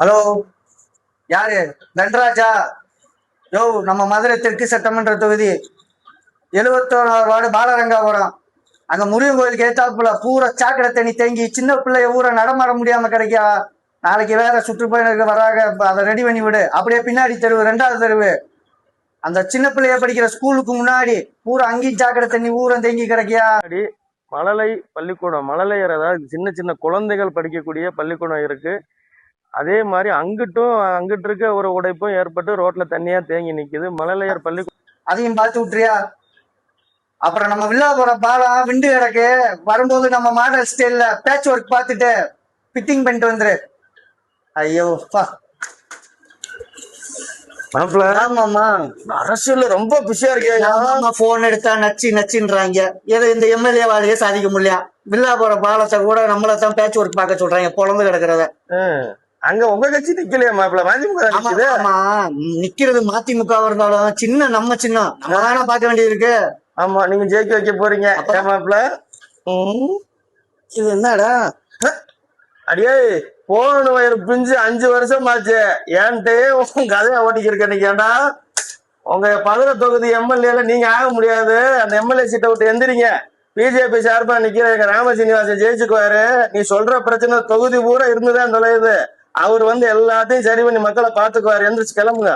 Hello, யாரு? தன்ராஜா? யோ, நம்ம மதுரை தெற்கு சட்டமன்ற தொகுதி 71வது வார்டு பாலரங்காபுரம். அங்க முருகன் கோயிலுக்கு ஏத்தாப்புல பூரா சாக்கடை தண்ணி தேங்கி சின்ன பிள்ளைய ஊரை நடமாட முடியாம கிடைக்கா. நாளைக்கு வேற சுற்றுப்பயணிகள் வராங்க, அதை ரெடி பண்ணி விடு. அப்படியே பின்னாடி தெருவு, 2வது தெருவு, அந்த சின்ன பிள்ளைய படிக்கிற ஸ்கூலுக்கு முன்னாடி பூரா அங்கேயும் சாக்கடை தண்ணி ஊரம் தேங்கி கிடைக்கியா. மழலை பள்ளிக்கூடம், மழலையர், அதாவது சின்ன சின்ன குழந்தைகள் படிக்கக்கூடிய பள்ளிக்கூடம் இருக்கு. அதே மாதிரி அங்கிட்டு இருக்க ஒரு உடைப்பும் ஏற்பட்டு ரோட்ல தண்ணியா தேங்கி நிக்குது. மழலையர் பள்ளிக்கூடம் அதையும் பார்த்து விட்டுறியா? அப்புறம் நம்ம வில்லாபுரம் பாலம் விண்டு கிடக்கு. வரும்போது நம்ம மாடல் ஸ்டைல்ல பேட்ச் ஒர்க் பார்த்துட்டு ஃபிட்டிங் பண்ணிட்டு வந்துரு. ஐயோ பா. ஆமாமா, அரசியல்ல ரொம்ப பிஸியா இருக்கேன். போன் எடுத்தா நச்சு நச்சுன்றாங்க. ஏதோ இந்த எம்எல்ஏ வாழையே சாதிக்க முடியல. வில்லாபுரம் பாலத்தை கூட நம்மளத்தான் பேட்ச் ஒர்க் பார்க்க சொல்றாங்க, பொழந்து கிடக்குறத. அங்க உங்க கட்சி நிக்கலையா மாப்பிள்ள? மதிமுக ஆமா, நிக்கிறது மதிமுக இருந்தாலும் சின்ன நம்ம தானே பார்க்க வேண்டியது இருக்கு. ஆமா, நீங்க ஜெயிக்க வைக்க போறீங்க மாப்பிள்ள. இது என்னடா அடியே, போன வயிறு பிஞ்சு 5 வருஷம் ஆச்சு. ஏன்ட்டே உங்க கதையை ஓட்டிக்கிருக்க. நீங்க ஏண்டா உங்க மதுரை தொகுதி எம்எல்ஏல நீங்க ஆக முடியாது. அந்த எம்எல்ஏ சீட்டை விட்டு எந்திரிங்க. பிஜேபி சார்பா நிக்கிற எங்க ராமசீனிவாசன் ஜெயிச்சுக்குவாரு. நீ சொல்ற பிரச்சனை தொகுதி பூரா இருந்துதான் தொலையுது. அவர் எல்லாத்தையும் சரி பண்ணி மக்களை பாத்துக்குவாரு. எந்திரிச்சு கிளம்புங்க.